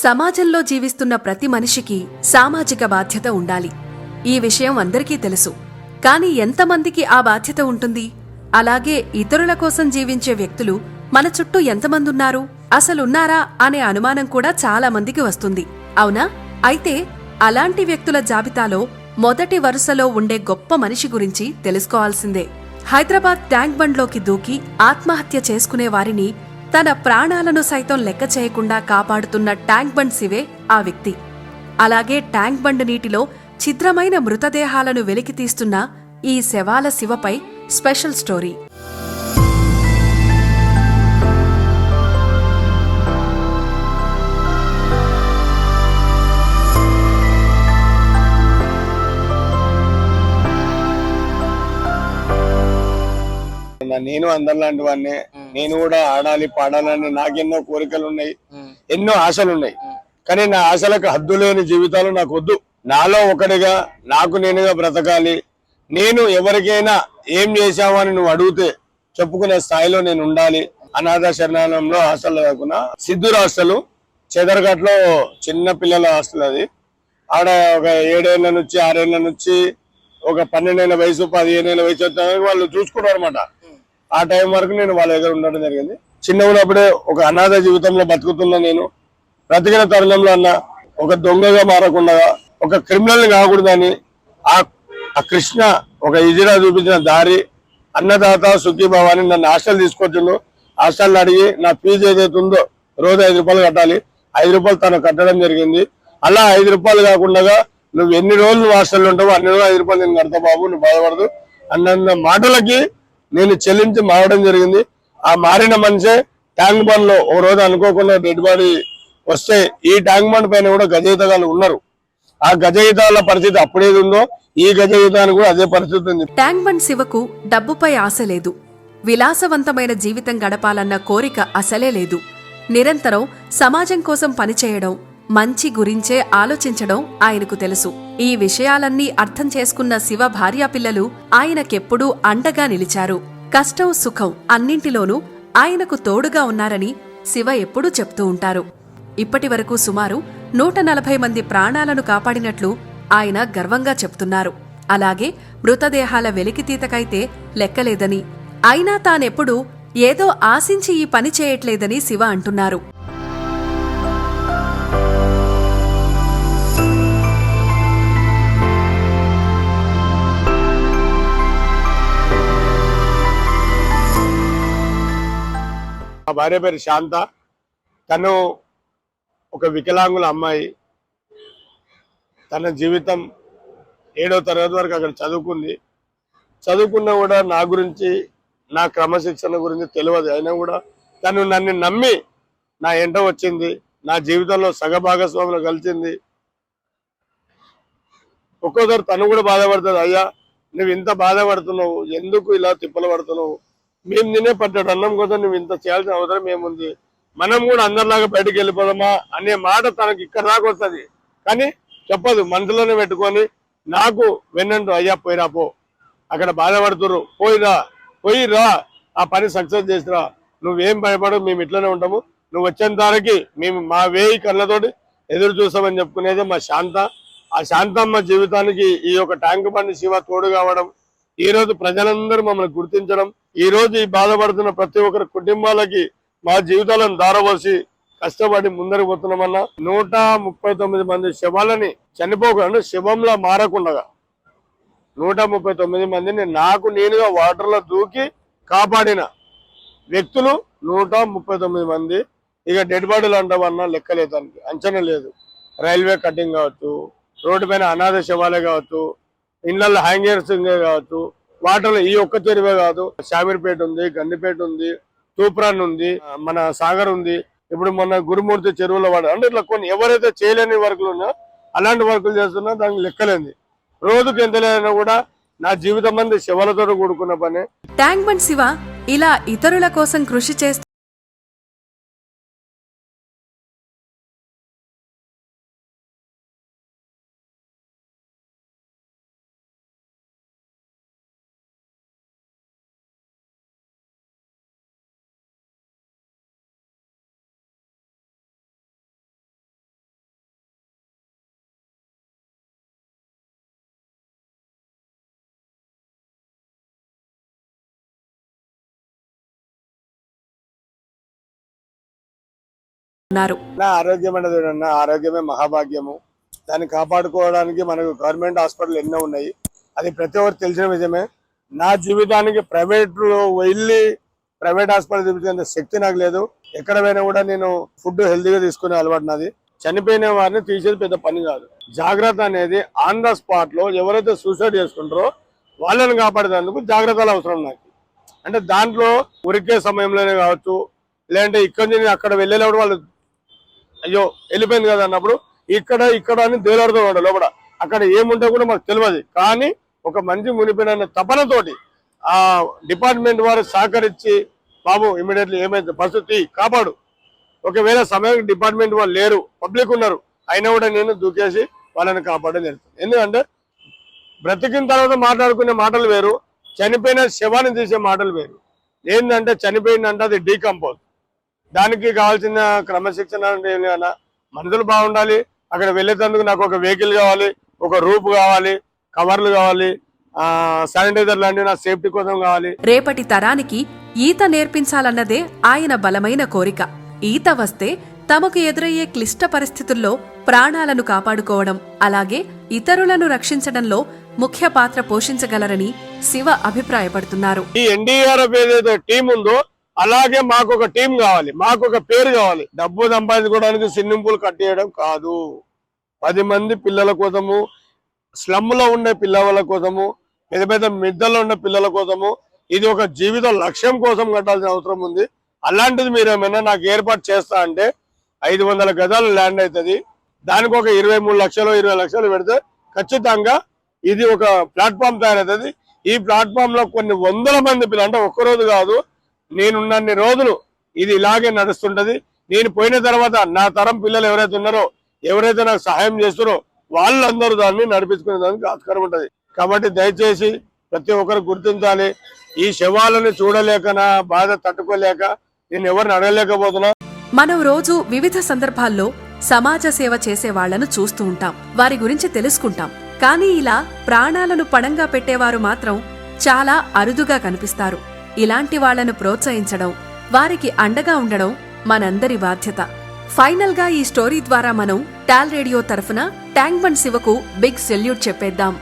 సమాజంలో జీవిస్తున్న ప్రతి మనిషికి సామాజిక బాధ్యత ఉండాలి. ఈ విషయం అందరికీ తెలుసు. కాని ఎంతమందికి ఆ బాధ్యత ఉంటుంది? అలాగే ఇతరుల కోసం జీవించే వ్యక్తులు మన చుట్టూ ఎంతమందున్నారు, అసలున్నారా అనే అనుమానం కూడా చాలా మందికి వస్తుంది. అవునా? అయితే అలాంటి వ్యక్తుల జాబితాలో మొదటి వరుసలో ఉండే గొప్ప మనిషి గురించి తెలుసుకోవాల్సిందే. హైదరాబాద్ ట్యాంక్ బండ్లోకి దూకి ఆత్మహత్య చేసుకునే వారిని తన ప్రాణాలను సైతం లెక్క చేయకుండా కాపాడుతున్న ట్యాంక్ బండ్ శివే ఆ వ్యక్తి. అలాగే ట్యాంక్ బండ్ నీటిలో ఛిద్రమైన మృతదేహాలను వెలికితీస్తున్న ఈ శవాల శివపై స్పెషల్ స్టోరీ. నేను అందరిలాంటి వాడిని. నేను కూడా ఆడాలి పాడాలని నాకెన్నో కోరికలు ఉన్నాయి, ఎన్నో ఆశలు ఉన్నాయి. కానీ నా ఆశలకు హద్దు లేని జీవితాలు నాకు వద్దు. నాలో ఒకటిగా నాకు నేనుగా బ్రతకాలి. నేను ఎవరికైనా ఏం చేశావని నువ్వు అడిగితే చెప్పుకునే స్థాయిలో నేను ఉండాలి. అనాథ శరణాలయంలో హాస్టల్ కాకుండా సిద్ధూర్ హాస్టల్ చెదరగట్లో చిన్న పిల్లల హాస్టల్. అది ఆడ ఒక 7 ఏళ్ల నుంచి 6 ఏళ్ల నుంచి ఒక 12 ఏళ్ల వయసు 15 ఏళ్ల వయసు వచ్చాక వాళ్ళు చూసుకున్నారు అనమాట. ఆ టైం వరకు నేను వాళ్ళ దగ్గర ఉండడం జరిగింది. చిన్న ఉన్నప్పుడే ఒక అనాథ జీవితంలో బతుకుతున్నా నేను. బ్రతికిన తరుణంలో అన్న ఒక దొంగగా మారకుండా ఒక క్రిమినల్ కాకూడదని ఆ కృష్ణ ఒక ఇజిరా చూపించిన దారి, అన్నదాత సుఖీభావ అని నన్ను హాస్టల్ తీసుకొచ్చిండు. హాస్టల్ అడిగి నా ఫీజు ఏదైతే ఉందో రోజు 5 రూపాయలు కట్టాలి. 5 రూపాయలు తను కట్టడం జరిగింది. అలా 5 రూపాయలు కాకుండా నువ్వు ఎన్ని రోజులు హాస్టల్లో ఉంటావో అన్ని రోజులు 5 రూపాయలు నేను కడతా బాబు, నువ్వు బాధపడదు అన్న మాటలకి నేను చెల్లించి మారడం జరిగింది. ఆ మారిన మనిషే ట్యాంక్ బండ్ లో ఓ రోజు అనుకోకుండా డెడ్ బాడీ వస్తే ఈ ట్యాంక్ బండ్ పైన కూడా గజయితగాళ్ళు ఉన్నారు. ఆ గజయితాల పరిస్థితి అప్పుడేది ఉందో ఈ గజయితానికి కూడా అదే పరిస్థితి ఉంది. ట్యాంక్ బండ్ శివకు డబ్బుపై ఆశ లేదు. విలాసవంతమైన జీవితం గడపాలన్న కోరిక అసలే లేదు. నిరంతరం సమాజం కోసం పనిచేయడం, మంచి గురించే ఆలోచించడం ఆయనకు తెలుసు. ఈ విషయాలన్నీ అర్థం చేసుకున్న శివ భార్యాపిల్లలు ఆయనకెప్పుడూ అండగా నిలిచారు. కష్టం సుఖం అన్నింటిలోనూ ఆయనకు తోడుగా ఉన్నారని శివ ఎప్పుడూ చెప్తూ ఉంటారు. ఇప్పటివరకు సుమారు 140 మంది ప్రాణాలను కాపాడినట్లు ఆయన గర్వంగా చెప్తున్నారు. అలాగే మృతదేహాల వెలికితీతకైతే లెక్కలేదని, అయినా తానెప్పుడూ ఏదో ఆశించి ఈ పని చేయట్లేదని శివ అంటున్నారు. మా భార్య పేరు శాంత. తను ఒక వికలాంగుల అమ్మాయి. తన జీవితం 7వ తరగతి వరకు అక్కడ చదువుకుంది. చదువుకున్నా కూడా నా గురించి, నా క్రమశిక్షణ గురించి తెలియదు. అయినా కూడా తను నన్ను నమ్మి నా ఎంట వచ్చింది. నా జీవితంలో సగభాగస్వాములు కలిసింది. ఒక్కోసారి తను కూడా బాధపడుతుంది, అయ్యా నువ్వు ఇంత బాధపడుతున్నావు, ఎందుకు ఇలా తిప్పలు పడుతున్నావు, మేము తినే పడ్డాడు అన్నం కోసం నువ్వు ఇంత చేయాల్సిన అవసరం ఏముంది, మనం కూడా అందరిలాగా బయటకు వెళ్ళిపోదామా అనే మాట తనకి ఇక్కడ దాకా వస్తుంది. కానీ చెప్పదు, మనసులోనే పెట్టుకొని నాకు వెన్నంటూ, అయ్యా పోయిరా పో, అక్కడ బాధపడుతురు, పోయిరా ఆ పని సక్సెస్ చేసిరా, నువ్వేం భయపడు, మేము ఇట్లనే ఉంటాము, నువ్వు వచ్చేంత వరకు మేము మా వేయి కళ్ళతోటి ఎదురు చూస్తామని చెప్పుకునేది మా శాంత. ఆ శాంతమ్మ జీవితానికి ఈ యొక్క ట్యాంక్ బండ్ శివ తోడు కావడం, ఈ రోజు ప్రజలందరూ మమ్మల్ని గుర్తించడం, ఈ రోజు ఈ బాధపడుతున్న ప్రతి ఒక్కరి కుటుంబాలకి మా జీవితాలను దారవోసి కష్టపడి ముందరికి పోతున్నామన్నా. 139 మంది శవాలని చనిపోకుండా శవంలా మారకుండా 139 మందిని నాకు నేనుగా వాటర్లో దూకి కాపాడిన వ్యక్తులు 139 మంది. ఇక డెడ్ బాడీలు అంటామన్నా లెక్కలేదానికి అంచనా లేదు. రైల్వే కటింగ్ కావచ్చు, రోడ్డు పైన అనాథ శవాలే కావచ్చు, ఇళ్లలో హ్యాంగర్స్ కావచ్చు, వాటర్లో ఈ ఒక్క చెరువే కాదు, షామీర్పేట ఉంది, గండిపేట ఉంది, తూప్రాన్ ఉంది, మన సాగర్ ఉంది, ఇప్పుడు మొన్న గురుమూర్తి చెరువులో అంటే ఇట్లా కొన్ని ఎవరైతే చేయలేని వర్కులు ఉన్నాయో అలాంటి వర్కులు చేస్తున్నా దానికి లెక్కలేంది. రోజుకి ఎంత లేదన్నా కూడా నా జీవితం మంది శవాలతో కూడుకున్న పని. ట్యాంక్ బండ్ శివ ఇలా ఇతరుల కోసం కృషి చేస్తూ నా ఆరోగ్యం అనేది నా ఆరోగ్యమే మహాభాగ్యము. దాన్ని కాపాడుకోవడానికి మనకు గవర్నమెంట్ హాస్పిటల్ ఎన్నో ఉన్నాయి, అది ప్రతి ఒక్కరు తెలిసిన విషయమే. నా జీవితానికి ప్రైవేట్లో వెళ్ళి ప్రైవేట్ హాస్పిటల్ చూపించేంత శక్తి నాకు లేదు. ఎక్కడ పోయినా కూడా నేను ఫుడ్ హెల్తీగా తీసుకునే అలవాటు నాది. చనిపోయిన వారిని తీసేది పెద్ద పని కాదు. జాగ్రత్త అనేది ఆన్ ద స్పాట్ లో ఎవరైతే సూసైడ్ చేసుకుంటారో వాళ్ళని కాపాడేందుకు జాగ్రత్తలు అవసరం నాకు. అంటే దాంట్లో ఉరికే సమయంలోనే కావచ్చు, లేదంటే ఇక్కడి నుంచి అక్కడ వెళ్ళేటప్పుడు వాళ్ళు అయ్యో వెళ్ళిపోయింది కదా అన్నప్పుడు ఇక్కడ అని దేలాడుతూ ఉంటాడు లోపల. అక్కడ ఏముంటే కూడా మాకు తెలియదు. కానీ ఒక మంచి మునిపోయిన తపనతోటి ఆ డిపార్ట్మెంట్ వారు సహకరించి బాబు ఇమీడియట్లీ ఏమైంది పరిస్థితి కాపాడు. ఒకవేళ సమయం డిపార్ట్మెంట్ వాళ్ళు లేరు, పబ్లిక్ ఉన్నారు, అయినా కూడా నేను దూకేసి వాళ్ళని కాపాడడం జరుగుతుంది. ఎందుకంటే బ్రతికిన తర్వాత మాట్లాడుకునే మాటలు వేరు, చనిపోయిన శవాన్ని తీసే మాటలు వేరు. ఏంటంటే చనిపోయిందంటే అది డీకంపోజ్. దానికి కావాల్సిన క్రమశిక్షణ ఏమైనా మనుషులు బాగుండాలి. అక్కడ వెళ్ళేటందుకు నాకు ఒక వెహికల్ కావాలి, ఒక రూప్ కావాలి, కవర్లు కావాలి, శానిటైజర్ లాంటివి నా సేఫ్టీ కోసం కావాలి. రేపటి తరానికి ఈత నేర్పించాలన్నదే ఆయన బలమైన కోరిక. ఈత వస్తే తమకు ఎదురయ్యే క్లిష్ట పరిస్థితుల్లో ప్రాణాలను కాపాడుకోవడం, అలాగే ఇతరులను రక్షించడంలో ముఖ్య పాత్ర పోషించగలరని శివ అభిప్రాయపడుతున్నారు. ఈ ఎన్డీఆర్ఎఫ్ ఏదైతే టీం ఉందో అలాగే మాకు ఒక టీం కావాలి, మాకు ఒక పేరు కావాలి. డబ్బు సంపాదించుకోవడానికి స్విమ్మింగ్ పూల్ కట్టేయడం కాదు. 10 మంది పిల్లల కోసము, స్లమ్ లో ఉండే పిల్లల కోసము, పెద్ద పెద్ద మిద్దల్లో ఉన్న పిల్లల కోసము, ఇది ఒక జీవిత లక్ష్యం కోసం కట్టాల్సిన అవసరం ఉంది. అలాంటిది మీరు ఏమైనా నాకు ఏర్పాటు చేస్తా అంటే 500 గజాలు ల్యాండ్ అవుతుంది. దానికి ఒక 23 లక్షలు 20 లక్షలు పెడితే ఖచ్చితంగా ఇది ఒక ప్లాట్ఫామ్ తయారవుతుంది. ఈ ప్లాట్ఫామ్ లో కొన్ని వందల మంది పిల్లలు, అంటే ఒక్కరోజు కాదు, నేనున్నన్ని రోజులు ఇది ఇలాగే నడుస్తుంటది. నేను పోయిన తర్వాత నా తరం పిల్లలు ఎవరైతే ఉన్నారో, ఎవరైతే నాకు సహాయం చేస్తారో వాళ్ళందరూ దాన్ని నడిపించుకునే దానికి ఆస్కారం ఉంటది. కాబట్టి దయచేసి ప్రతి ఒక్కరు గుర్తించాలి. ఈ శవాలను చూడలేక నా బాధ తట్టుకోలేక నేను ఎవరిని అడగలేకపోతున్నా. మనం రోజు వివిధ సందర్భాల్లో సమాజ సేవ చేసే వాళ్లను చూస్తూ ఉంటాం, వారి గురించి తెలుసుకుంటాం. కానీ ఇలా ప్రాణాలను పణంగా పెట్టేవారు మాత్రం చాలా అరుదుగా కనిపిస్తారు. ఇలాంటి వాళ్లను ప్రోత్సహించడం, వారికి అండగా ఉండడం మనందరి బాధ్యత. ఫైనల్ గా ఈ స్టోరీ ద్వారా మనం టాల్ రేడియో తరఫున ట్యాంక్ బండ్ శివకు బిగ్ సెల్యూట్ చెప్పేద్దాం.